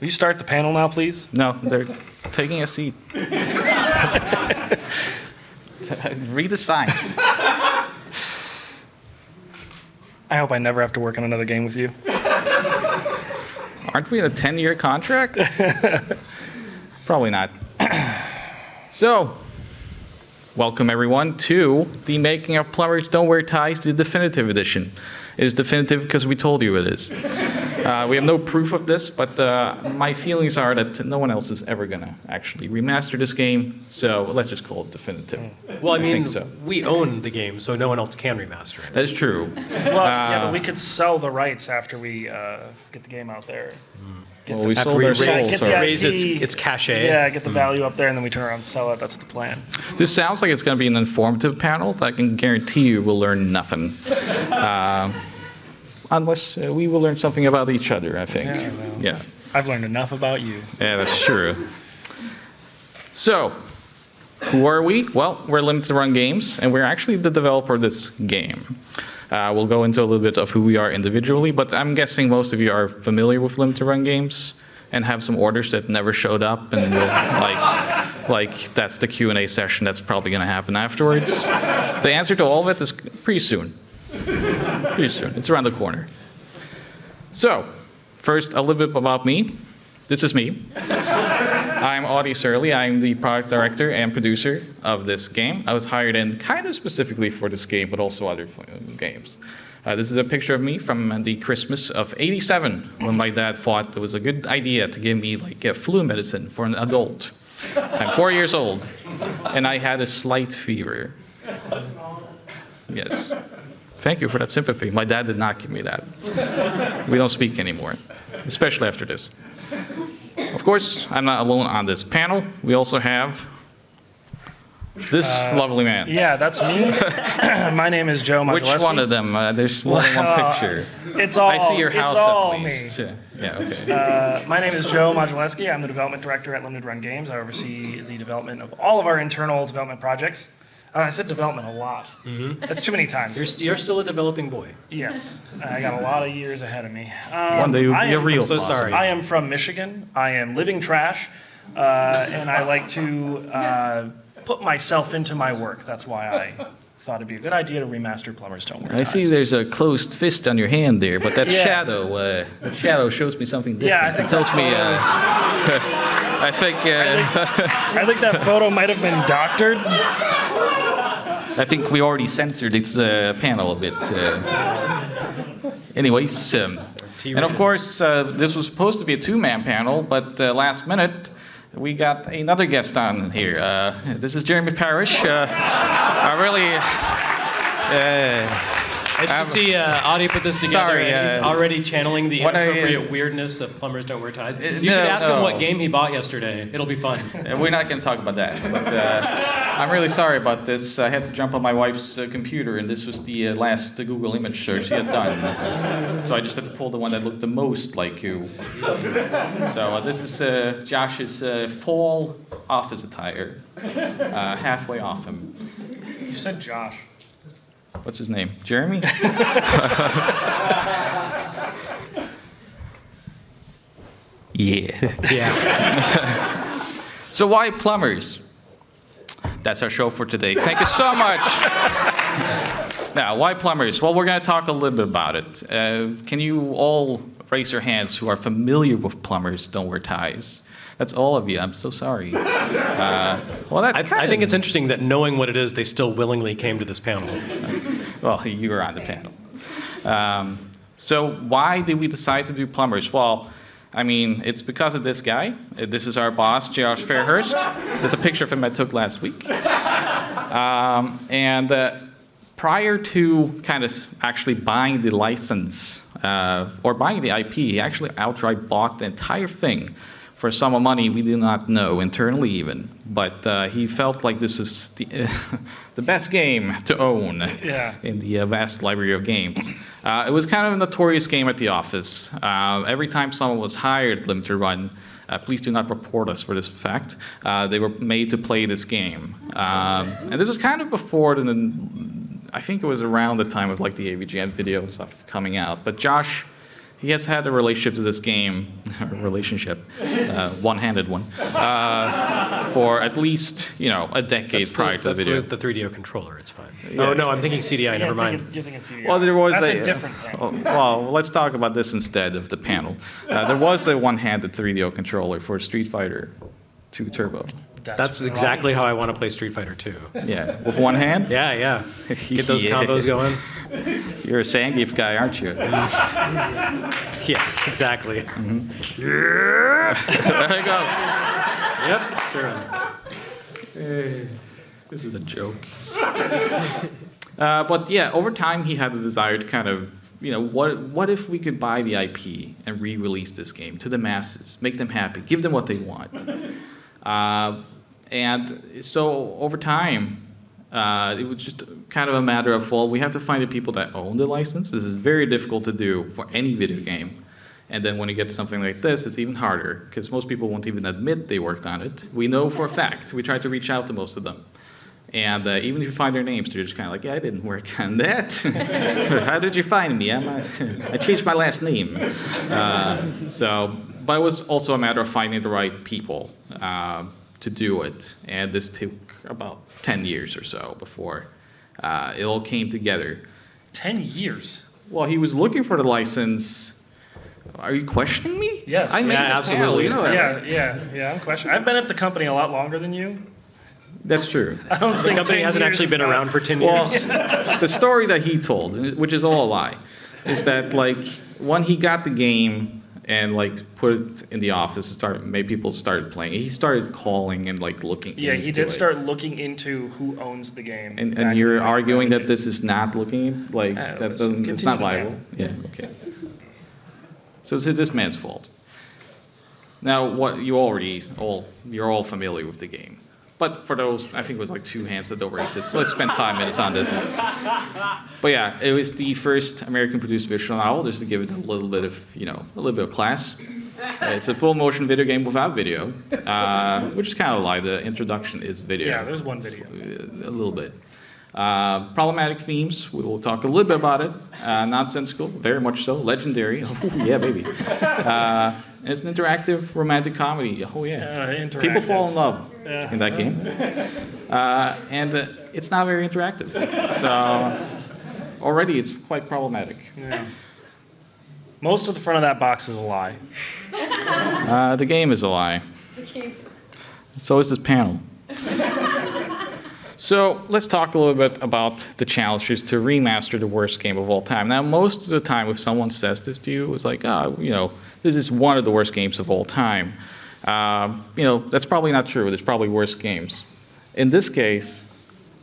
Will you start the panel now, please? No, they're taking a seat. Read the sign. I hope I never have to work on another game with you. Aren't we in a 10-year contract? Probably not. So, welcome everyone to the making of Plumbers Don't Wear Ties, the definitive edition. It is definitive because we told you it is. We have no proof of this, but my feelings are that no one else is ever going to actually remaster this game, so let's just call it definitive. Well, I mean, so. we own the game, so no one else can remaster it. That is true. Well, yeah, but we could sell the rights after we get the game out there. Well, we After sold we our raise, souls. raise IP. its cachet. Yeah, get the value up there, and then we turn around and sell it. That's the plan. This sounds like it's going to be an informative panel, but I can guarantee you we'll learn nothing. Unless we will learn something about each other, I think. Yeah, well. Yeah. I've learned enough about you. Yeah, that's true. So, who are we? Well, we're Limited Run Games, and we're actually the developer of this game. We'll go into a little bit of who we are individually, but I'm guessing most of you are familiar with Limited Run Games and have some orders that never showed up, and like that's the Q&A session that's probably going to happen afterwards. The answer to all of it is pretty soon. Pretty soon. It's around the corner. So, first, a little bit about me. This is me. I'm Audi Sorlie. I'm the product director and producer of this game. I was hired in kind of specifically for this game, but also other games. This is a picture of me from the Christmas of '87, when my dad thought it was a good idea to give me like a flu medicine for an adult. I'm 4 years old, and I had a slight fever. Yes. Thank you for that sympathy. My dad did not give me that. We don't speak anymore, especially after this. Of course, I'm not alone on this panel. We also have this lovely man. Yeah, that's me. My name is Joe Modzeleski. Which one of them? There's more than one picture. It's all. I see your house it's all at least. me. Yeah, okay. My name is Joe Modzeleski. I'm the development director at Limited Run Games. I oversee the development of all of our internal development projects. I said development a lot. Mm-hmm. That's too many times. You're still a developing boy. Yes, I got a lot of years ahead of me. One day you'll be a real I'm so boss. sorry. I am from Michigan. I am living trash, and I like to put myself into my work. That's why I thought it'd be a good idea to remaster Plumbers Don't Wear Ties. I see there's a closed fist on your hand there, but that Yeah. shadow shows me something different. Yeah, I think it tells me. that I think. I think that photo might have been doctored. I think we already censored its panel a bit. Anyways, and of course, this was supposed to be a two-man panel, but last minute, we got another guest on here. This is Jeremy Parish. I really... As you can see, Audi put this together, Sorry, and he's already channeling the what I, inappropriate weirdness of Plumbers Don't Wear Ties. You no, should ask him no. what game he bought yesterday. It'll be fun. We're not going to talk about that. But I'm really sorry about this. I had to jump on my wife's computer, and this was the last Google image search she had done. So I just had to pull the one that looked the most like you. So this is Josh's fall office attire. Halfway off him. You said Josh. What's his name? Jeremy? Yeah. Yeah. So why plumbers? That's our show for today. Thank you so much. Now, why plumbers? Well, we're going to talk a little bit about it. Can you all raise your hands who are familiar with Plumbers Don't Wear Ties? That's all of you. I'm so sorry. Well, I think it's interesting that knowing what it is, they still willingly came to this panel. Well, you were on the panel. So why did we decide to do plumbers? Well, I mean, it's because of this guy. This is our boss, Josh Fairhurst. There's a picture of him I took last week. And prior to kind of actually buying the license or buying the IP, he actually outright bought the entire thing for a sum of money we do not know, internally even. But he felt like this is the best game to own in the vast library of games. It was kind of a notorious game at the office. Every time someone was hired at Limited Run, please do not report us for this fact, they were made to play this game. And this was kind of before I think it was around the time of like the AVGN videos stuff coming out. But Josh he has had a relationship to this game, one-handed one, for at least a decade prior to the video. The 3DO controller, it's fine. Oh, no, I'm thinking CDI, never mind. You're thinking CDI. Well, there was That's a different thing. Well, let's talk about this instead of the panel. There was a one-handed 3DO controller for Street Fighter 2 Turbo. That's exactly how I want to play Street Fighter 2. Yeah, with one hand? Yeah. Get those Yeah. combos going. You're a Zangief guy, aren't you? Yes, exactly. There you go. Yep, sure. This is a joke. But yeah, over time he had the desire to kind of, what if we could buy the IP and re-release this game to the masses, make them happy, give them what they want. And so over time, it was just kind of a matter of, well, we have to find the people that own the license. This is very difficult to do for any video game. And then when you get something like this, it's even harder, because most people won't even admit they worked on it. We know for a fact. We tried to reach out to most of them. And even if you find their names, they're just kind of like, yeah, I didn't work on that. How did you find me? I changed my last name. But it was also a matter of finding the right people to do it. And this took about 10 years or so before it all came together. 10 years? Well, he was looking for the license. Are you questioning me? Yes. I made Yeah, this panel, absolutely. you know that, right? Yeah, I'm questioning. I've been at the company a lot longer than you. That's true. I don't The think company 10 hasn't years actually is been not- around for 10 Well, years. the story that he told, which is all a lie, is that when he got the game and put it in the office and made people started playing, he started calling and looking. Yeah, he into did it. start looking into who owns the game. And back you're in the arguing that 1990s. this is not looking that listen, doesn't, it's not continue to viable. Yeah. Okay. So it's this man's fault. Now, you're all familiar with the game. But for those, I think it was 2 hands that don't raise it. So let's spend 5 minutes on this. But yeah, it was the first American-produced visual novel, just to give it a little bit of class. It's a full motion video game without video, which is kind of a lie. The introduction is video. Yeah, there's one video. A little bit. Problematic themes, we will talk a little bit about it. Nonsensical, very much so. Legendary, oh yeah, baby. And it's an interactive romantic comedy, oh yeah. Interactive. People fall in love in that game. And it's not very interactive. So already it's quite problematic. Yeah. Most of the front of that box is a lie. The game is a lie. So is this panel. So let's talk a little bit about the challenges to remaster the worst game of all time. Now, most of the time, if someone says this to you, it's like, this is one of the worst games of all time. That's probably not true. There's probably worse games. In this case,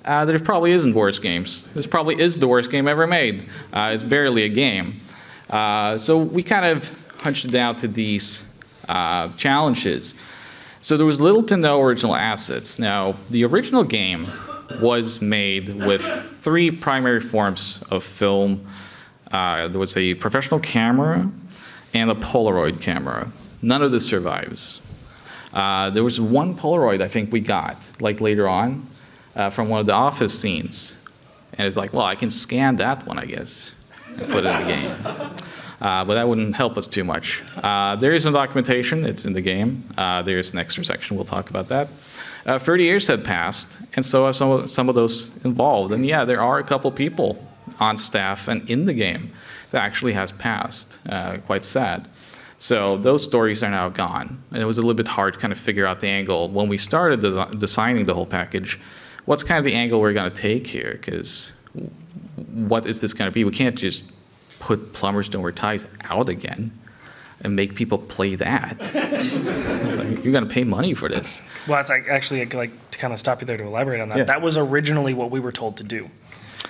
there probably isn't worse games. This probably is the worst game ever made. It's barely a game. So we kind of hunched it down to these challenges. So there was little to no original assets. Now, the original game was made with 3 primary forms of film. There was a professional camera and a Polaroid camera. None of this survives. There was one Polaroid I think we got, later on, from one of the office scenes. And it's well, I can scan that one, I guess, and put it in the game. But that wouldn't help us too much. There is some documentation. It's in the game. There's an extra section. We'll talk about that. 30 years had passed, and so have some of those involved. And yeah, there are a couple people on staff and in the game that actually has passed. Quite sad. So those stories are now gone. And it was a little bit hard to kind of figure out the angle. When we started designing the whole package, what's kind of the angle we're going to take here? Because what is this going to be? We can't just put Plumbers Don't Wear Ties out again and make people play that. You're going to pay money for this. Well, it's actually to kind of stop you there to elaborate on that. Yeah. That was originally what we were told to do.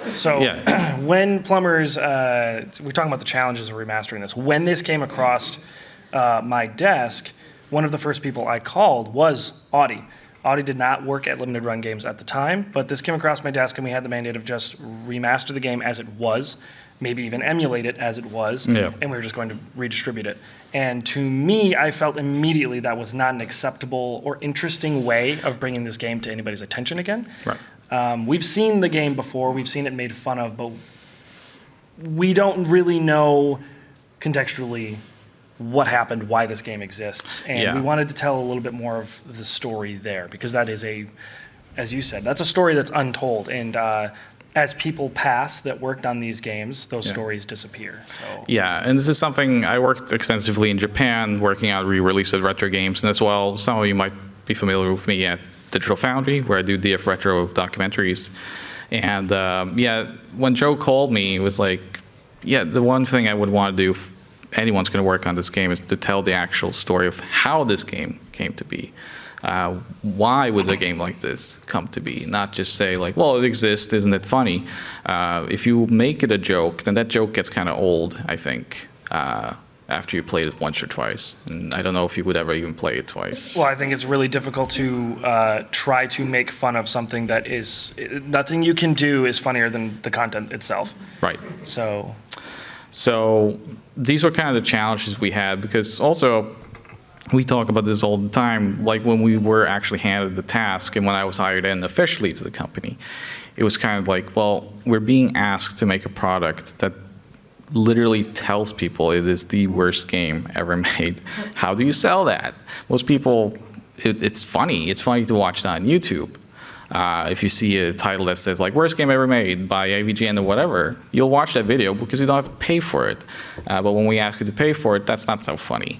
So Yeah. when Plumbers, we're talking about the challenges of remastering this. When this came across my desk, one of the first people I called was Audi. Audi did not work at Limited Run Games at the time, but this came across my desk and we had the mandate of just remaster the game as it was, maybe even emulate it as it was, Yeah. and we were just going to redistribute it. And to me, I felt immediately that was not an acceptable or interesting way of bringing this game to anybody's attention again. Right. We've seen the game before, we've seen it made fun of, but we don't really know contextually what happened, why this game exists. And Yeah. we wanted to tell a little bit more of the story there, because that is as you said, that's a story that's untold. And as people pass that worked on these games, those stories disappear. So Yeah, and this is something I worked extensively in Japan, working on re-release of retro games, and as well, some of you might be familiar with me at Digital Foundry, where I do DF retro documentaries. And when Joe called me, it was like, the one thing I would want to do if anyone's going to work on this game is to tell the actual story of how this game came to be. Why would a game like this come to be? Not just say like, well, it exists, isn't it funny? If you make it a joke, then that joke gets kind of old, I think, after you played it once or twice. And I don't know if you would ever even play it twice. well, I think it's really difficult to try to make fun of something that is, nothing you can do is funnier than the content itself. Right. So, These were kind of the challenges we had, because also we talk about this all the time, like when we were actually handed the task and when I was hired in officially to the company, it was kind of like, well, we're being asked to make a product that literally tells people it is the worst game ever made. How do you sell that? Most people, it's funny. It's funny to watch that on YouTube. If you see a title that says like worst game ever made by AVGN or whatever, you'll watch that video because you don't have to pay for it. But when we ask you to pay for it, that's not so funny.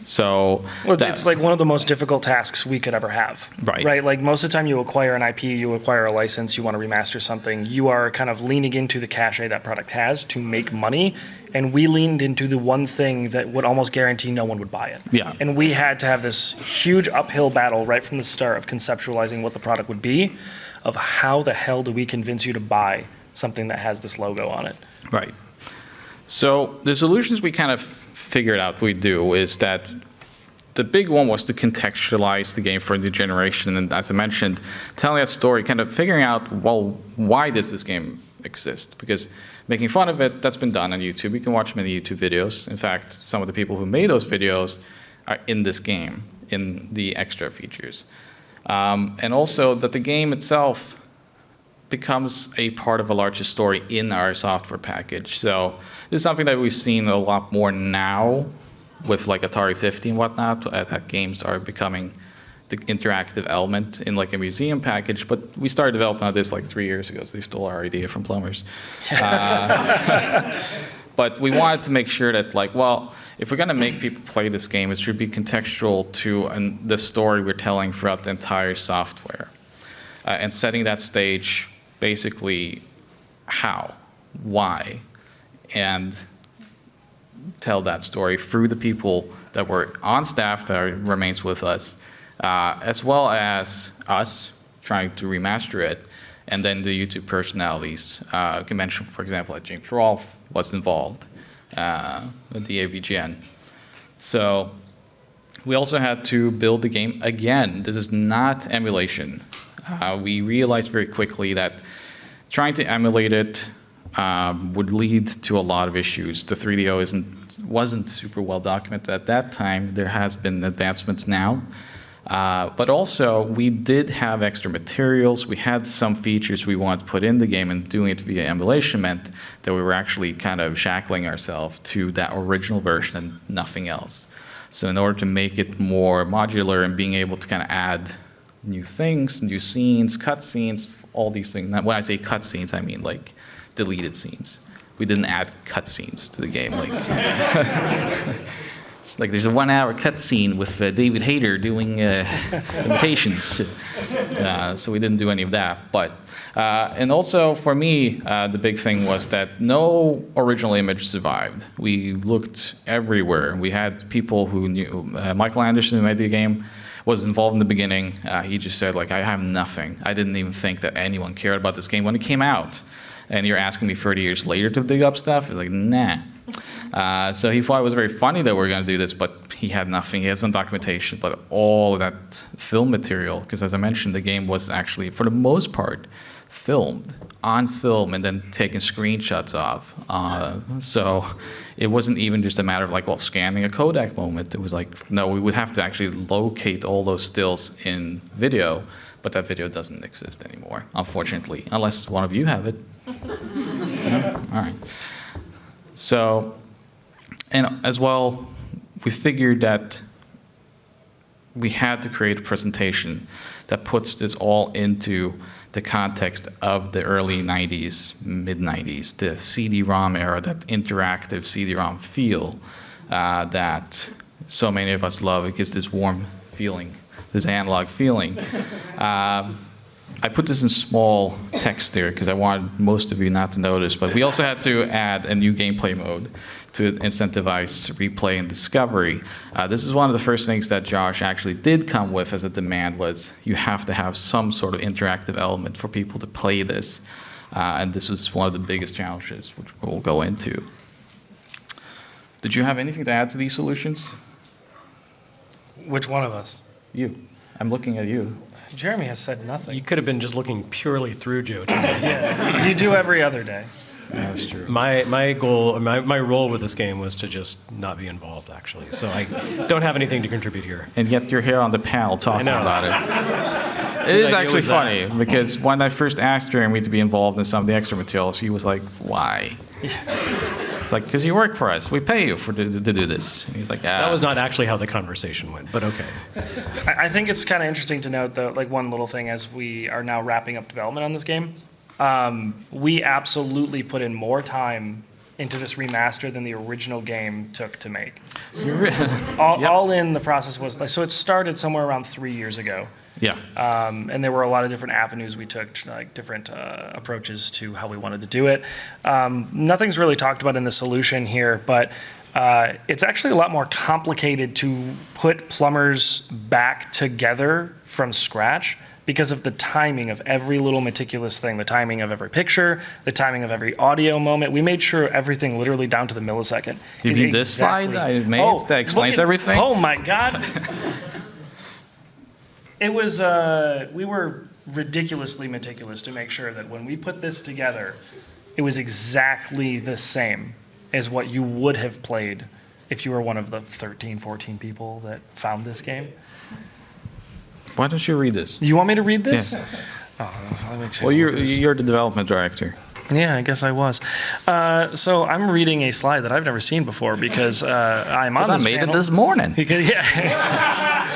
it's like one of the most difficult tasks we could ever have. Right. Like most of the time you acquire an IP, you acquire a license, you want to remaster something, you are kind of leaning into the cachet that product has to make money. And we leaned into the one thing that would almost guarantee no one would buy it. Yeah. And we had to have this huge uphill battle right from the start of conceptualizing what the product would be, of how the hell do we convince you to buy something that has this logo on it. Right. So the solutions we kind of figured out we do is that the big one was to contextualize the game for a new generation. And as I mentioned, telling that story, kind of figuring out, well, why does this game exist? Because making fun of it, that's been done on YouTube. You can watch many YouTube videos. In fact, some of the people who made those videos are in this game, in the extra features. And also that the game itself becomes a part of a larger story in our software package. So this is something that we've seen a lot more now with like Atari 50 and whatnot, that games are becoming the interactive element in like a museum package. But we started developing on this like 3 years ago, so they stole our idea from Plumbers. But we wanted to make sure that like, well, if we're gonna make people play this game, it should be contextual to the story we're telling throughout the entire software. And setting that stage, basically how, why, and tell that story through the people that were on staff that remains with us, as well as us trying to remaster it, and then the YouTube personalities. I can mention, for example, that James Rolfe was involved with the AVGN. So we also had to build the game again. This is not emulation. We realized very quickly that trying to emulate it would lead to a lot of issues. The 3DO wasn't super well documented at that time. There has been advancements now. But also, we did have extra materials. We had some features we wanted to put in the game, and doing it via emulation meant that we were actually kind of shackling ourselves to that original version and nothing else. So in order to make it more modular and being able to kind of add new things, new scenes, cut scenes, all these things. Now, when I say cut scenes, I mean like deleted scenes. We didn't add cut scenes to the game. Like, it's like there's a 1 hour cut scene with David Hayter doing imitations. So we didn't do any of that. But and also for me, the big thing was that no original image survived. We looked everywhere. We had people who knew. Michael Anderson, who made the game, was involved in the beginning. He just said, like, I have nothing. I didn't even think that anyone cared about this game when it came out. And you're asking me 30 years later to dig up stuff? It's like, nah. So he thought it was very funny that we're going to do this, but he had nothing. He had some documentation, but all of that film material, because as I mentioned, the game was actually, for the most part, filmed on film and then taken screenshots of. So it wasn't even just a matter of like, well, scanning a Kodak moment. It was like, no, we would have to actually locate all those stills in video, but that video doesn't exist anymore, unfortunately, unless one of you have it. No? All right. So, and as well, we figured that we had to create a presentation that puts this all into the context of the early 90s, mid-90s, the CD-ROM era, that interactive CD-ROM feel that so many of us love. It gives this warm feeling, this analog feeling. I put this in small text there because I wanted most of you not to notice, but we also had to add a new gameplay mode to incentivize replay and discovery. This is one of the first things that Josh actually did come with as a demand, was you have to have some sort of interactive element for people to play this. And this was one of the biggest challenges, which we'll go into. Did you have anything to add to these solutions? Which one of us? You. I'm looking at you. Jeremy has said nothing. You could have been just looking purely through Joe. Yeah, you do every other day. Yeah, that's true. My goal, my role with this game was to just not be involved, actually. So I don't have anything to contribute here. And yet you're here on the panel talking I know. about it. It is idea actually was that? funny, because when I first asked Jeremy to be involved in some of the extra materials, he was like, why? It's like, because you work for us. We pay you to do this. And he's like, That was not actually how the conversation went, but okay. I think it's kind of interesting to note, though, like one little thing as we are now wrapping up development on this game. We absolutely put in more time into this remaster than the original game took to make. So you're really, All in, the process was like, so it started somewhere around 3 years ago. yeah. And there were a lot of different avenues we took, like different approaches to how we wanted to do it. Nothing's really talked about in the solution here, but it's actually a lot more complicated to put Plumbers back together from scratch because of the timing of every little meticulous thing, the timing of every picture, the timing of every audio moment. We made sure everything, literally down to the millisecond. You is mean this slide I made that explains everything? Oh my God. It was, we were ridiculously meticulous to make sure that when we put this together, it was exactly the same as what you would have played if you were one of the 13, 14 people that found this game. Why don't you read this? You want me to read this? Yeah. Oh, that makes sense. Well, you're the development director. Yeah, I guess I was. So I'm reading a slide that I've never seen before because I'm on I this made panel. it this morning. Yeah.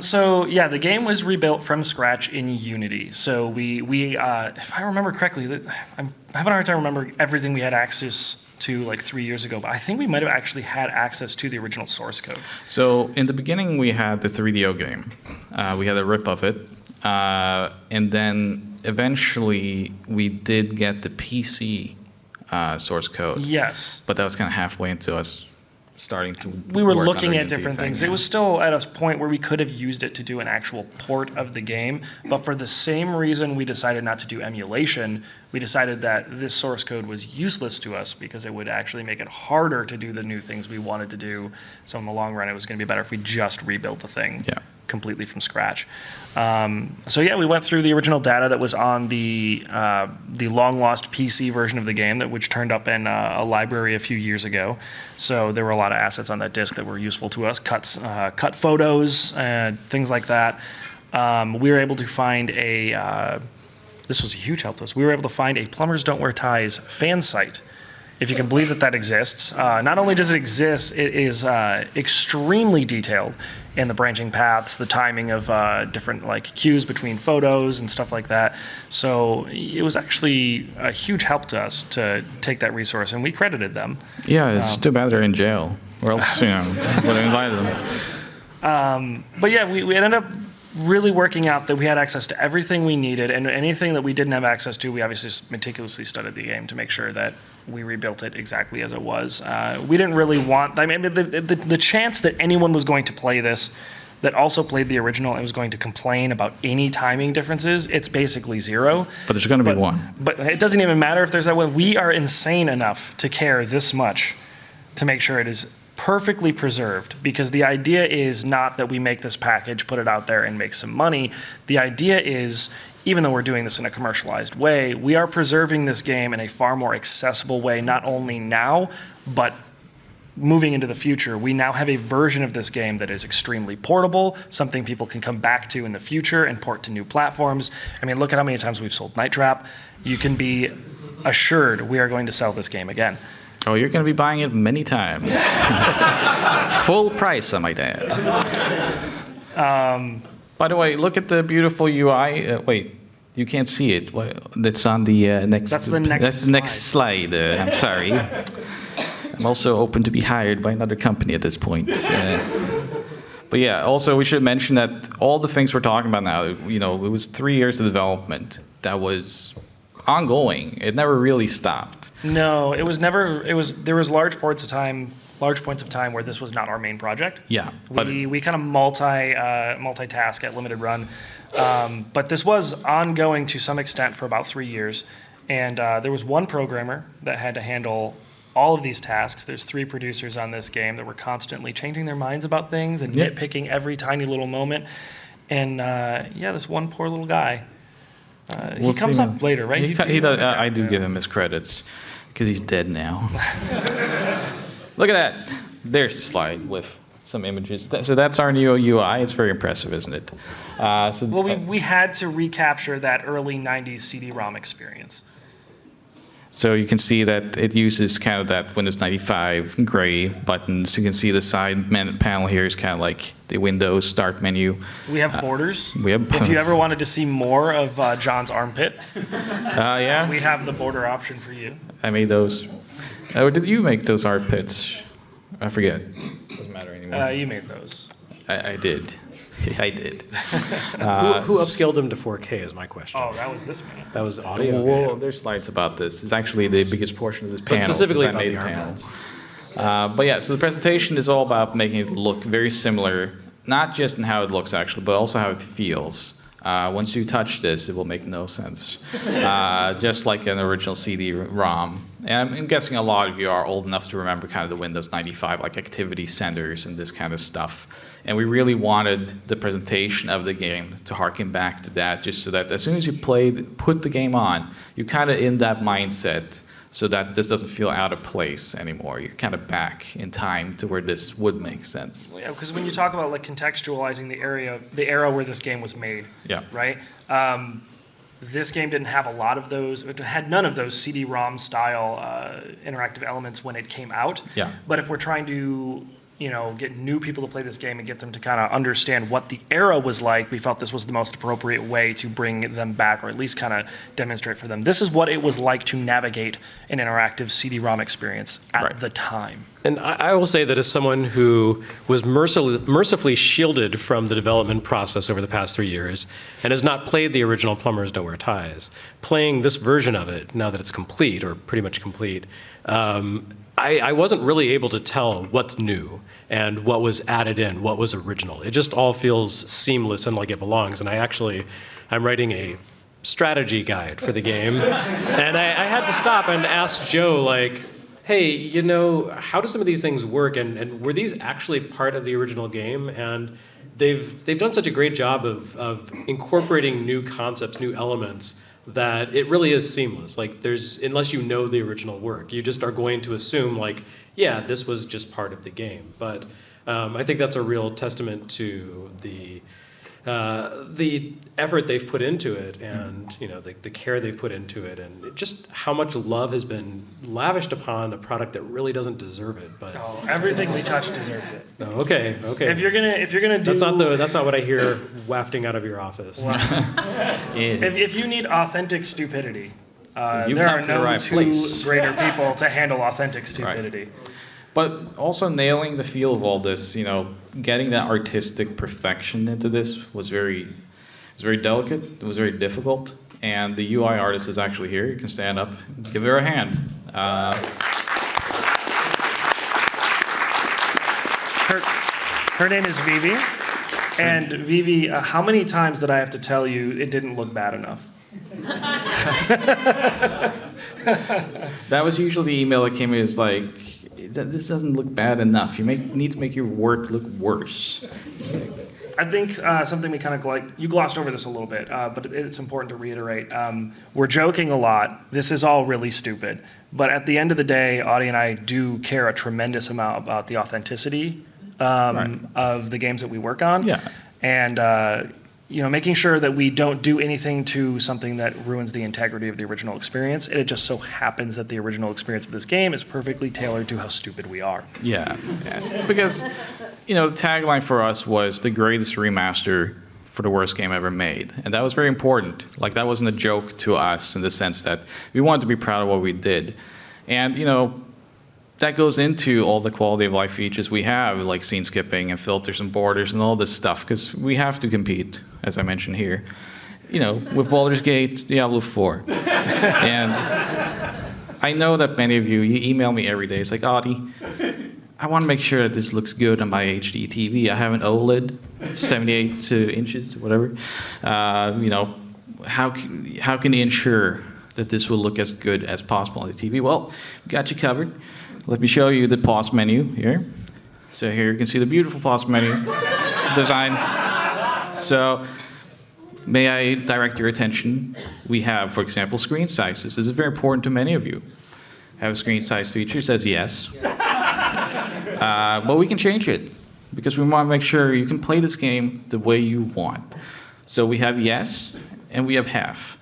So yeah, the game was rebuilt from scratch in Unity. So we if I remember correctly, I'm having a hard time remembering everything we had access to like 3 years ago, but I think we might have actually had access to the original source code. So in the beginning, we had the 3DO game. We had a rip of it. And then eventually, we did get the PC source code. Yes. But that was kind of halfway into us starting to We were work looking on the at different Unity things. thing. It was still at a point where we could have used it to do an actual port of the game, but for the same reason we decided not to do emulation, we decided that this source code was useless to us because it would actually make it harder to do the new things we wanted to do. So in the long run, it was going to be better if we just rebuilt the thing completely from scratch. So yeah, we went through the original data that was on the long lost PC version of the game, which turned up in a library a few years ago. So there were a lot of assets on that disk that were useful to us, cut photos, things like that. We were able to find this was a huge help to us. We were able to find a Plumbers Don't Wear Ties fan site. If you can believe that exists. Not only does it exist, it is extremely detailed in the branching paths, the timing of different like cues between photos and stuff like that. So it was actually a huge help to us to take that resource, and we credited them. Yeah, it's too bad they're in jail, or else would have invited them. But yeah, we ended up really working out that we had access to everything we needed, and anything that we didn't have access to, we obviously meticulously studied the game to make sure that we rebuilt it exactly as it was. We didn't really want, I mean, the chance that anyone was going to play this that also played the original and was going to complain about any timing differences, it's basically zero. But there's going to be one. But it doesn't even matter if there's that one. We are insane enough to care this much to make sure it is perfectly preserved, because the idea is not that we make this package, put it out there, and make some money. The idea is, even though we're doing this in a commercialized way, we are preserving this game in a far more accessible way, not only now, but moving into the future. We now have a version of this game that is extremely portable, something people can come back to in the future and port to new platforms. I mean, look at how many times we've sold Night Trap. You can be assured we are going to sell this game again. Oh, you're going to be buying it many times. Full price, I might add. By the way, look at the beautiful UI. Wait, you can't see it. That's on the next. That's the next. That's the next slide. I'm sorry. I'm also open to be hired by another company at this point. But yeah, also we should mention that all the things we're talking about now, it was 3 years of development that was ongoing. It never really stopped. No, it was never. There was large points of time where this was not our main project. Yeah, we kind of multitask at Limited Run, but this was ongoing to some extent for about 3 years, and there was one programmer that had to handle all of these tasks. There's 3 producers on this game that were constantly changing their minds about things and nitpicking every tiny little moment, and this one poor little guy. He comes up later, right? He does. I do give him his credits because he's dead now. Look at that. There's the slide with some images. So that's our new UI. It's very impressive, isn't it? We had to recapture that early 90s CD-ROM experience. So you can see that it uses kind of that Windows 95 gray buttons. You can see the side panel here is kind of like the Windows start menu. We have borders. If you ever wanted to see more of John's armpit, yeah, we have the border option for you. I made those. Oh, did you make those armpits? I forget. Doesn't matter anymore. You made those. I did. I did. Who upscaled them to 4K is my question. Oh, that was this man. That was audio. Well, there's slides about this. It's actually the biggest portion of this panel. Specifically because I about made the panels. armbands. But yeah, so the presentation is all about making it look very similar, not just in how it looks actually, but also how it feels. Once you touch this, it will make no sense. Just like an original CD-ROM. And I'm guessing a lot of you are old enough to remember kind of the Windows 95, like activity centers and this kind of stuff. And we really wanted the presentation of the game to harken back to that, just so that as soon as you put the game on, you're kind of in that mindset, so that this doesn't feel out of place anymore. You're kind of back in time to where this would make sense. Yeah, because when you talk about like contextualizing the era where this game was made, right? This game didn't have a lot of those. It had none of those CD-ROM style interactive elements when it came out. Yeah. But if we're trying to get new people to play this game and get them to kind of understand what the era was like, we felt this was the most appropriate way to bring them back, or at least kind of demonstrate for them. This is what it was like to navigate an interactive CD-ROM experience at the time. And I will say that as someone who was mercifully shielded from the development process over the past 3 years and has not played the original Plumbers Don't Wear Ties, playing this version of it, now that it's complete, or pretty much complete, I wasn't really able to tell what's new and what was added in, what was original. It just all feels seamless and like it belongs. And I'm writing a strategy guide for the game. And I had to stop and ask Joe, like, hey, how do some of these things work? And were these actually part of the original game? And they've done such a great job of incorporating new concepts, new elements, that it really is seamless. Like unless you know the original work, you just are going to assume like, yeah, this was just part of the game. But I think that's a real testament to the effort they've put into it, and the care they've put into it, and just how much love has been lavished upon a product that really doesn't deserve it. But everything we touch deserves it. Oh, okay. If you're gonna do that's not what I hear wafting out of your office. Well, if you need authentic stupidity, there are no two greater people to handle authentic stupidity. Right. But also nailing the feel of all this, getting that artistic perfection into this was very delicate. It was very difficult. And the UI artist is actually here. You can stand up, give her a hand. Her name is Vivi. And Vivi, how many times did I have to tell you it didn't look bad enough? That was usually the email that came in. It's like, this doesn't look bad enough. You need to make your work look worse. I think something we kind of you glossed over this a little bit, but it's important to reiterate. We're joking a lot. This is all really stupid. But at the end of the day, Audi and I do care a tremendous amount about the authenticity of the games that we work on. Yeah. And making sure that we don't do anything to something that ruins the integrity of the original experience. It just so happens that the original experience of this game is perfectly tailored to how stupid we are. Yeah. Because, the tagline for us was the greatest remaster for the worst game ever made. And that was very important. Like, that wasn't a joke to us in the sense that we wanted to be proud of what we did. And, that goes into all the quality of life features we have, like scene skipping and filters and borders and all this stuff, because we have to compete, as I mentioned here, with Baldur's Gate, Diablo 4. And I know that many of you email me every day. It's like, Audi, I want to make sure that this looks good on my HD TV. I have an OLED, 78 inches, whatever. How can you ensure that this will look as good as possible on the TV? Well, we got you covered. Let me show you the pause menu here. So here you can see the beautiful pause menu design. So may I direct your attention? We have, for example, screen sizes. This is very important to many of you. Have a screen size feature, says yes. But we can change it because we want to make sure you can play this game the way you want. So we have yes and we have half.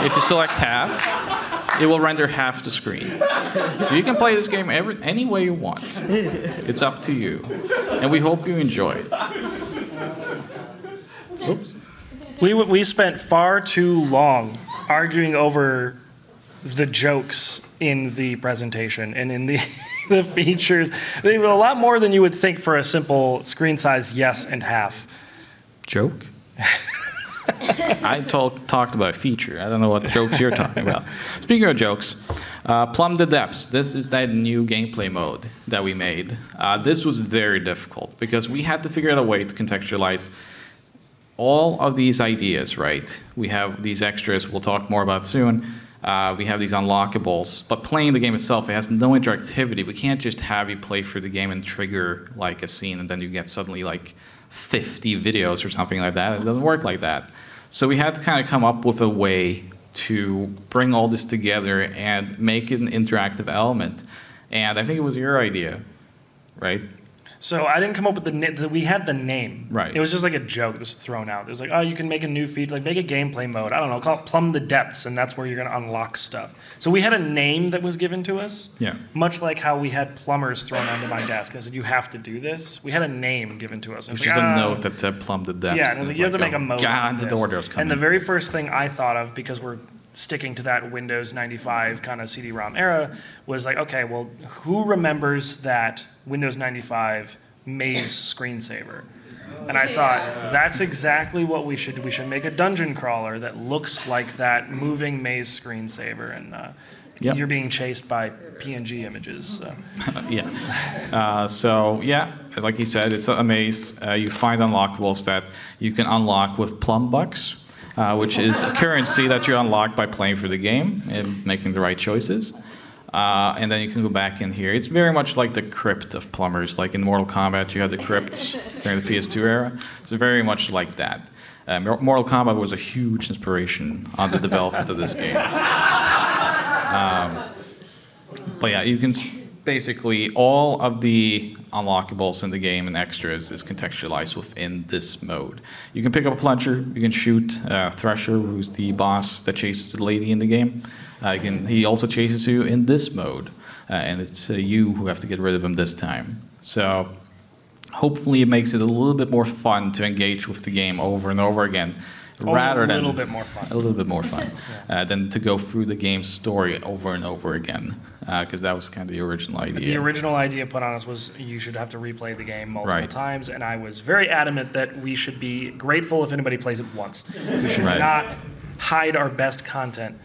If you select half, it will render half the screen. So you can play this game any way you want. It's up to you. And we hope you enjoy it. Oops. We spent far too long arguing over the jokes in the presentation and in the features. They were a lot more than you would think for a simple screen size yes and half. Joke? I talked about a feature. I don't know what jokes you're talking about. Speaking of jokes, Plumb the Depths. This is that new gameplay mode that we made. This was very difficult because we had to figure out a way to contextualize all of these ideas, right? We have these extras we'll talk more about soon. We have these unlockables. But playing the game itself, it has no interactivity. We can't just have you play through the game and trigger like a scene and then you get suddenly like 50 videos or something like that. It doesn't work like that. So we had to kind of come up with a way to bring all this together and make it an interactive element. And I think it was your idea, right? So I didn't come up with the name. We had the name. Right. It was just like a joke just thrown out. It was like, oh, you can make a new feature, like make a gameplay mode. I don't know, call it Plumb the Depths, and that's where you're going to unlock stuff. So we had a name that was given to us. Yeah. Much like how we had plumbers thrown onto my desk. I said, you have to do this. We had a name given to us. It was just a note that said Plumb the Depths. Yeah, and it was like, you have to make a mode. God, the order's coming. And the very first thing I thought of, because we're sticking to that Windows 95 kind of CD-ROM era, was like, okay, well, who remembers that Windows 95 maze screensaver? And I thought, that's exactly what we should do. We should make a dungeon crawler that looks like that moving maze screensaver, and Yep. you're being chased by PNG images. So. Yeah. So yeah, like he said, it's a maze. You find unlockables that you can unlock with plum bucks, which is a currency that you unlock by playing through the game and making the right choices. And then you can go back in here. It's very much like the crypt of plumbers. Like in Mortal Kombat, you had the crypts during the PS2 era. It's very much like that. Mortal Kombat was a huge inspiration on the development of this game. But yeah, you can basically all of the unlockables in the game and extras is contextualized within this mode. You can pick up a plunger. You can shoot Thresher, who's the boss that chases the lady in the game. He also chases you in this mode, and it's you who have to get rid of him this time. So hopefully it makes it a little bit more fun to engage with the game over and over again, rather than a little bit more fun. A little bit more fun than to go through the game's story over and over again, because that was kind of the original idea. The original idea put on us was you should have to replay the game multiple Right. times, and I was very adamant that we should be grateful if anybody plays it once. We should Right. not hide our best content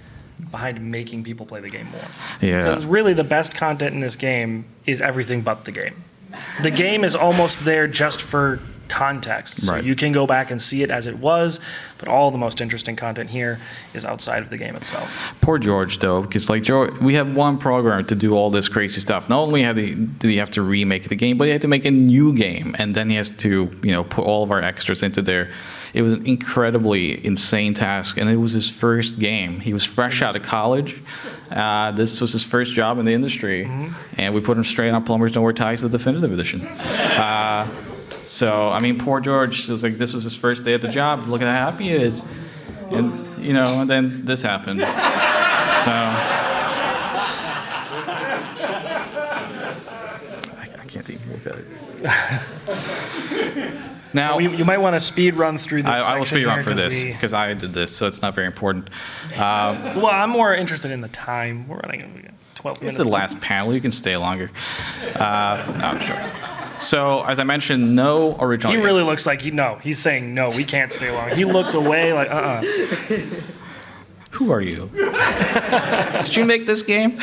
behind making people play the game more. Yeah. Because really the best content in this game is everything but the game. The game is almost there just for context. So Right. you can go back and see it as it was, but all the most interesting content here is outside of the game itself. Poor George, though, because like George, we have one programmer to do all this crazy stuff. Not only did he have to remake the game, but he had to make a new game, and then he has to, put all of our extras into there. It was an incredibly insane task, and it was his first game. He was fresh out of college. This was his first job in the industry, and we put him straight on Plumbers Don't Wear Ties, the definitive edition. So, I mean, poor George, it was like, this was his first day at the job. Look at how happy he is. And, and then this happened. So, I can't even look at it. Now, So you might want to speed run through this. I will section speed run here for 'cause this we- because I did this, so it's not very important. Well, I'm more interested in the time. We're running 12 It's minutes. the last panel. You can stay longer. No, I'm sure. So, as I mentioned, no original. He really looks like he's saying no, we can't stay long. He looked away like, Who are you? Did you make this game?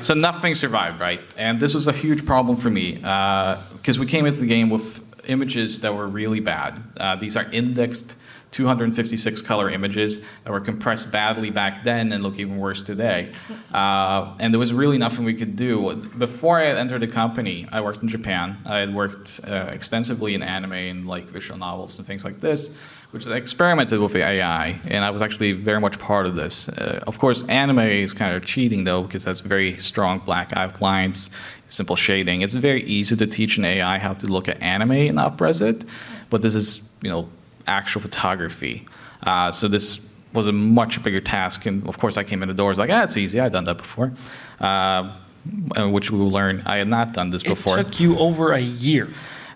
So nothing survived, right? And this was a huge problem for me because we came into the game with images that were really bad. These are indexed 256 color images that were compressed badly back then and look even worse today. And there was really nothing we could do. Before I had entered the company, I worked in Japan. I had worked extensively in anime and like visual novels and things like this, which I experimented with the AI, and I was actually very much part of this. Of course, anime is kind of cheating though, because that's very strong black outlines, simple shading. It's very easy to teach an AI how to look at anime and up-res it, but this is, actual photography. So this was a much bigger task, and of course I came in the doors like, it's easy, I've done that before, which we will learn I had not done this before. it took you over a year.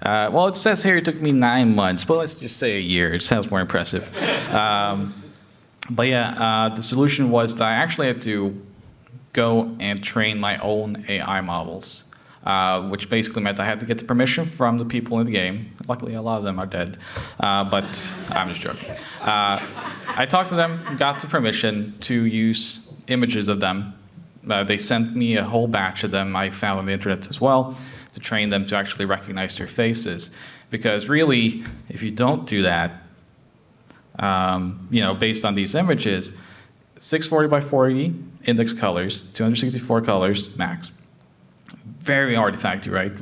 Well, it says here it took me 9 months, but let's just say a year. It sounds more impressive. But yeah, the solution was that I actually had to go and train my own AI models, which basically meant I had to get the permission from the people in the game. Luckily, a lot of them are dead, but I'm just joking. I talked to them, got the permission to use images of them. They sent me a whole batch of them I found on the internet as well, to train them to actually recognize their faces. Because really, if you don't do that, based on these images, 640 by 480 index colors, 264 colors max. Very artifacty, right?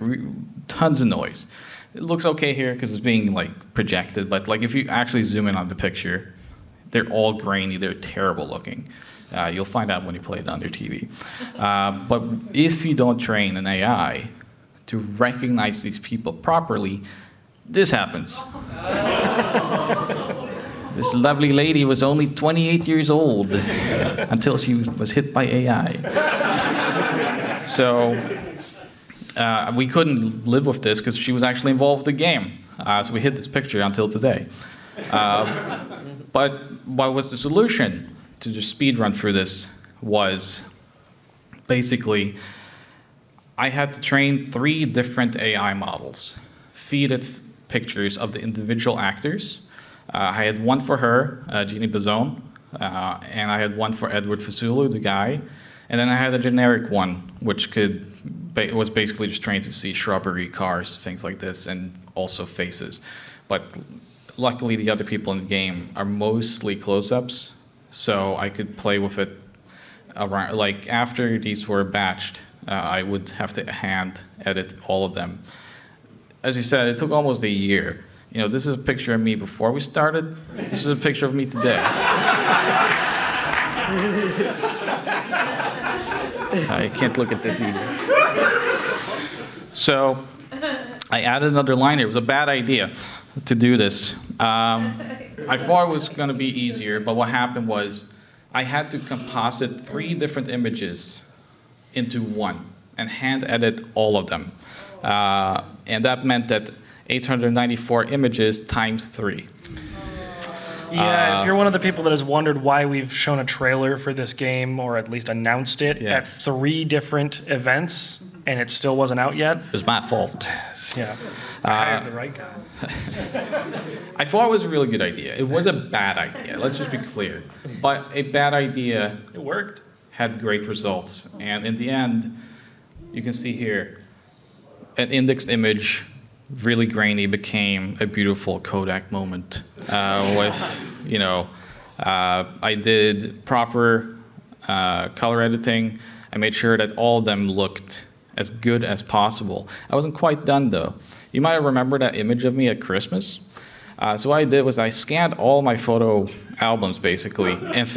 Tons of noise. It looks okay here because it's being projected, but if you actually zoom in on the picture, they're all grainy, they're terrible looking. You'll find out when you play it on your TV. But if you don't train an AI to recognize these people properly, this happens. This lovely lady was only 28 years old until she was hit by AI. So we couldn't live with this because she was actually involved in the game. So we hid this picture until today. But what was the solution to just speed run through this was basically I had to train 3 different AI models, feed it pictures of the individual actors. I had one for her, Jeannie Bazone, and I had one for Edward Fasulu, the guy, and then I had a generic one, which was basically just trained to see shrubbery, cars, things like this, and also faces. But luckily, the other people in the game are mostly close-ups, so I could play with it around. After these were batched, I would have to hand edit all of them. As you said, it took almost a year. This is a picture of me before we started. This is a picture of me today. I can't look at this either. So I added another line here. It was a bad idea to do this. I thought it was going to be easier, but what happened was I had to composite 3 different images into one and hand edit all of them. And that meant that 894 images times 3. Yeah, if you're one of the people that has wondered why we've shown a trailer for this game, or at least announced it at 3 different events, and it still wasn't out yet. It was my fault. Yeah, I hired the right guy. I thought it was a really good idea. It was a bad idea, let's just be clear. But a bad idea It worked. had great results. And in the end, you can see here, an indexed image, really grainy, became a beautiful Kodak moment. I did proper color editing. I made sure that all of them looked as good as possible. I wasn't quite done though. You might remember that image of me at Christmas. So what I did was I scanned all my photo albums basically and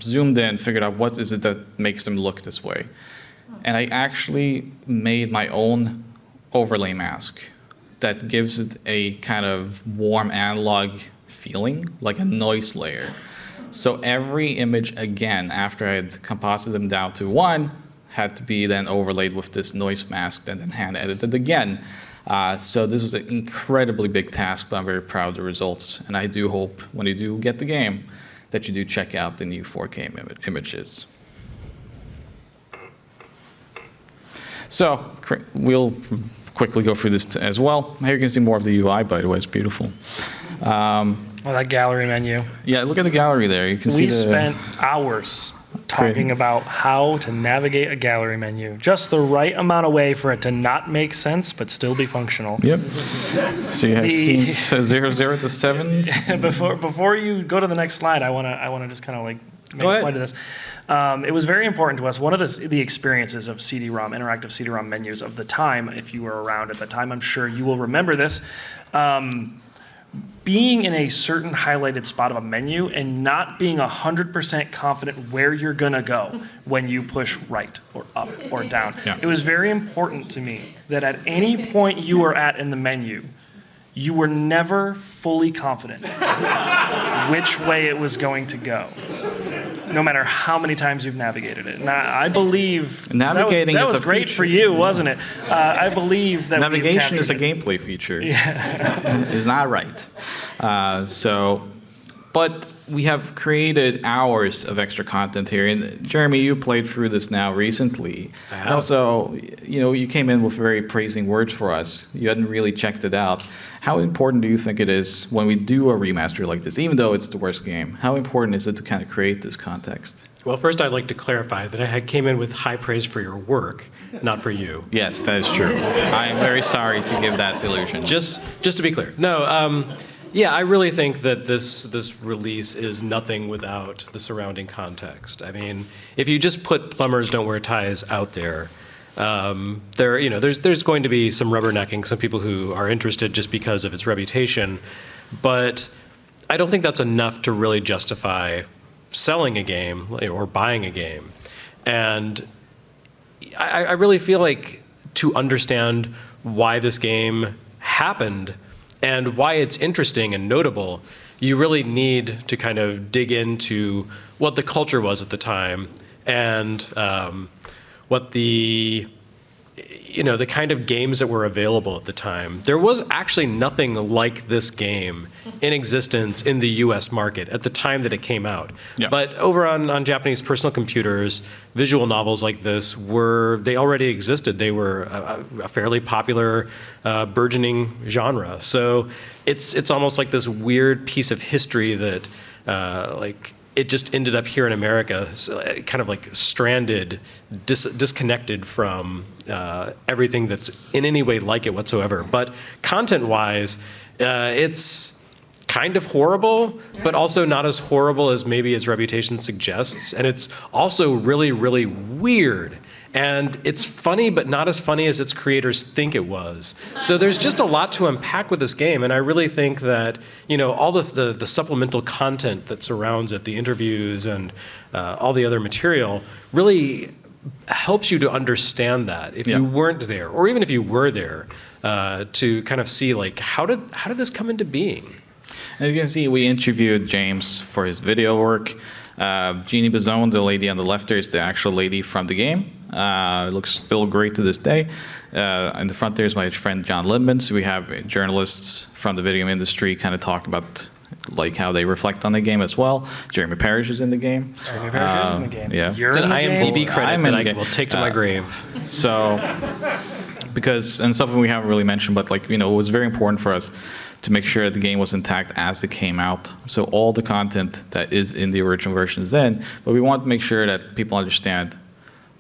zoomed in, figured out what is it that makes them look this way. And I actually made my own overlay mask that gives it a kind of warm analog feeling, like a noise layer. So every image, again, after I had composited them down to one, had to be then overlaid with this noise mask and then hand edited again. So this was an incredibly big task, but I'm very proud of the results. And I do hope when you do get the game that you do check out the new 4K images. So we'll quickly go through this as well. Here you can see more of the UI, by the way. It's beautiful. That gallery menu. Yeah, look at the gallery there. You can see We spent hours talking about how to navigate a gallery menu. Just the right amount of way for it to not make sense, but still be functional. Yep. So you have scenes 0, 0 to 7. Before you go to the next slide, I wanna just kind of like make a point of this. It was very important to us. One of the experiences of CD-ROM, interactive CD-ROM menus of the time, if you were around at the time, I'm sure you will remember this. Being in a certain highlighted spot of a menu and not being 100% confident where you're gonna go when you push right or up or down. Yeah. It was very important to me that at any point you were at in the menu, you were never fully confident which way it was going to go, no matter how many times you've navigated it. And I believe Navigating that is was a great feature. for you, wasn't it? I believe that Navigation is a game. gameplay feature. It's not right. But we have created hours of extra content here. And Jeremy, you played through this now recently. I have. And also, you came in with very praising words for us. You hadn't really checked it out. How important do you think it is when we do a remaster like this, even though it's the worst game? How important is it to kind of create this context? Well, first I'd like to clarify that I came in with high praise for your work, not for you. Yes, that is true. I am very sorry to give that illusion. Just to be clear. No, yeah, I really think that this release is nothing without the surrounding context. I mean, if you just put Plumbers Don't Wear Ties out there, there's going to be some rubbernecking, some people who are interested just because of its reputation, but I don't think that's enough to really justify selling a game or buying a game. And I really feel like to understand why this game happened and why it's interesting and notable, you really need to kind of dig into what the culture was at the time and what the kind of games that were available at the time. There was actually nothing like this game in existence in the US market at the time that it came out. Yeah. But over on Japanese personal computers, visual novels like this they already existed. They were a fairly popular burgeoning genre. So it's almost like this weird piece of history that it just ended up here in America, kind of like stranded, disconnected from everything that's in any way like it whatsoever. But content-wise, it's kind of horrible, but also not as horrible as maybe its reputation suggests. And it's also really, really weird. And it's funny, but not as funny as its creators think it was. So there's just a lot to unpack with this game, and I really think that all the supplemental content that surrounds it, the interviews and all the other material, really helps you to understand that if you weren't there, or even if you were there, to kind of see how did this come into being. As you can see, we interviewed James for his video work. Jeannie Bazone, the lady on the left there, is the actual lady from the game. It looks still great to this day. In the front there is my friend John Lindman. So we have journalists from the video industry kind of talk about how they reflect on the game as well. Jeremy Parish is in the game. Jeremy Parish is in the game. Yeah. You're It's an in the IMDb game. credit that I will take to my grave. So, and something we haven't really mentioned, but it was very important for us to make sure that the game was intact as it came out. So all the content that is in the original version is in, but we want to make sure that people understand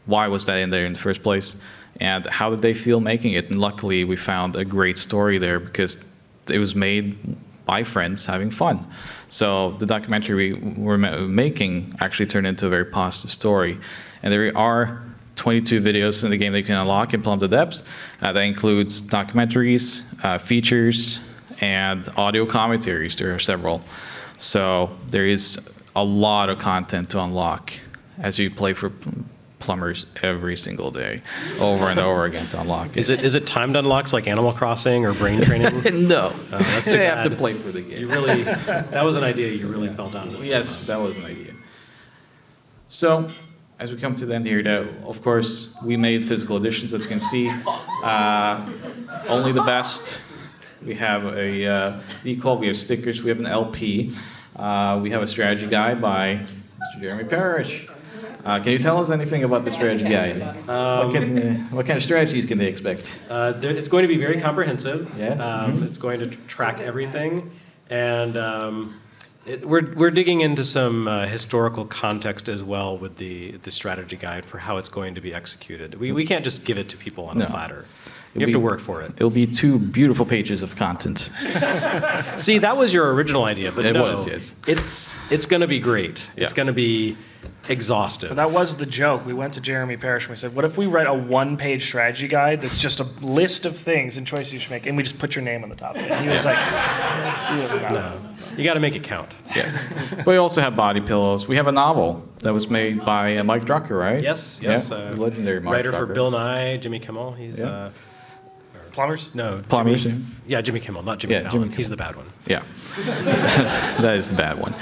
why was that in there in the first place and how did they feel making it. And luckily we found a great story there because it was made by friends having fun. So the documentary we were making actually turned into a very positive story. And there are 22 videos in the game that you can unlock and plumb the depths. That includes documentaries, features, and audio commentaries. There are several. So there is a lot of content to unlock as you play plumbers every single day, over and over again to unlock it. Is it timed unlocks like Animal Crossing or brain training? No. That's too They have to bad. play for the game. You really, that was an idea you really fell down with. Yes, that was an idea. So, as we come to the end here, though, of course, we made physical editions, as you can see. Only the best. We have a decal, we have stickers, we have an LP. We have a strategy guide by Mr. Jeremy Parish. Can you tell us anything about the strategy guide? What kind of strategies can they expect? It's going to be very comprehensive. Yeah. It's going to track everything, and we're digging into some historical context as well with the strategy guide for how it's going to be executed. We can't just give it to people on a platter. You have to work for it. It'll be 2 beautiful pages of content. See, that was your original idea, but It no, was, yes. it's going to be great. Yeah. It's going to be exhaustive. That was the joke. We went to Jeremy Parish and we said, what if we write a 1-page strategy guide that's just a list of things and choices you should make, and we just put your name on the top of it? And he was like, No, you got to make it count. Yeah. But we also have body pillows. We have a novel that was made by Mike Drucker, right? Yes. Yeah, legendary Mike writer for Drucker. Bill Nye, Jimmy Kimmel. He's Yeah. Plumbers? no Plumbers, Jimmy, yeah, Jimmy Kimmel, not Jimmy Yeah, Fallon. Jimmy Kimmel. He's the bad one. Yeah, that is the bad one.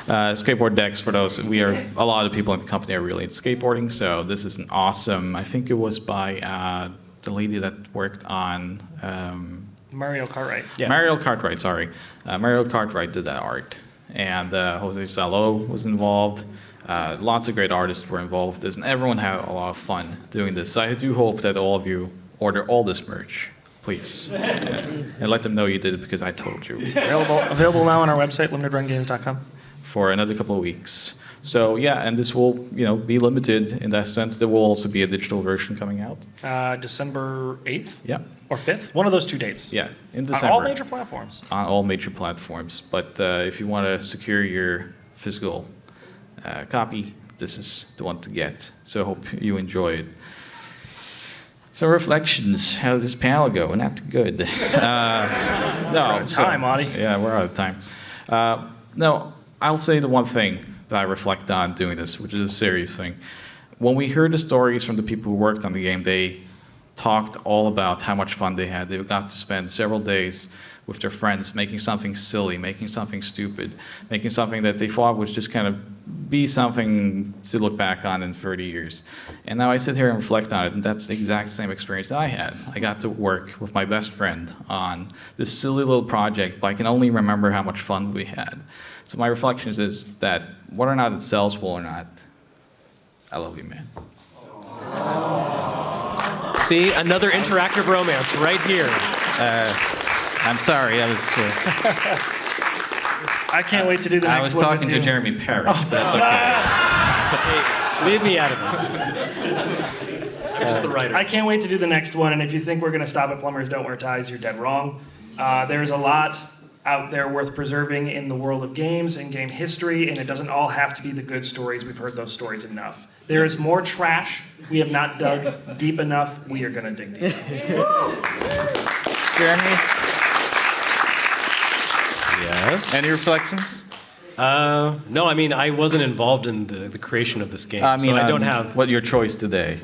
Skateboard decks, for those, a lot of people in the company are really into skateboarding, so this is an awesome, I think it was by the lady that worked on Mario Cartwright. Yeah. Mario Cartwright, sorry. Mario Cartwright did that art, and Jose Salo was involved. Lots of great artists were involved with this, and everyone had a lot of fun doing this. So I do hope that all of you order all this merch, please, and let them know you did it because I told you. Available now on our website, limitedrungames.com. For another couple of weeks. So yeah, and this will, be limited in that sense. There will also be a digital version coming out. December 8th Yeah, or 5th? One of those 2 dates. yeah, in On December. all major platforms. On all major platforms. But if you want to secure your physical copy, this is the one to get. So I hope you enjoy it. So reflections, how did this panel go? Not good. No, out of time, Audie. Yeah, we're out of time. No, I'll say the one thing that I reflect on doing this, which is a serious thing. When we heard the stories from the people who worked on the game, they talked all about how much fun they had. They got to spend several days with their friends making something silly, making something stupid, making something that they thought was just kind of be something to look back on in 30 years. And now I sit here and reflect on it, and that's the exact same experience I had. I got to work with my best friend on this silly little project, but I can only remember how much fun we had. So my reflections is that whether or not it sells well or not, I love you, man. See, another interactive romance right here. I'm sorry, I can't wait to do the next I was one talking with to you. Jeremy Parish, but that's okay. Hey, leave me out of this. I'm just the writer. I can't wait to do the next one, and if you think we're going to stop at Plumbers Don't Wear Ties, you're dead wrong. There's a lot out there worth preserving in the world of games and game history, and it doesn't all have to be the good stories. We've heard those stories enough. There is more trash. We have not dug deep enough. We are going to dig deep. Jeremy, Yes. any reflections? No, I mean, I wasn't involved in the creation of this game, I mean, so I don't have... what your choice today.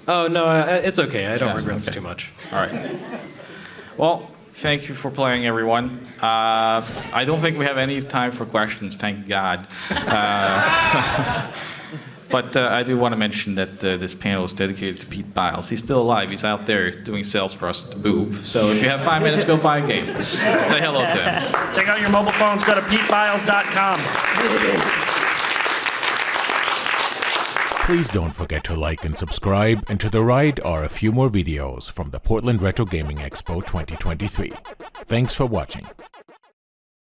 Oh, no, it's okay. I don't regret this okay. too much. All right. Well, thank you for playing, everyone. I don't think we have any time for questions, thank God. But I do want to mention that this panel is dedicated to Pete Biles. He's still alive. He's out there doing sales for us to Boob. So if you have 5 minutes, go buy a game. Say hello to him. Take out your mobile phones. Go to petebiles.com. Please don't forget to like and subscribe, and to the right are a few more videos from the Portland Retro Gaming Expo 2023. Thanks for watching.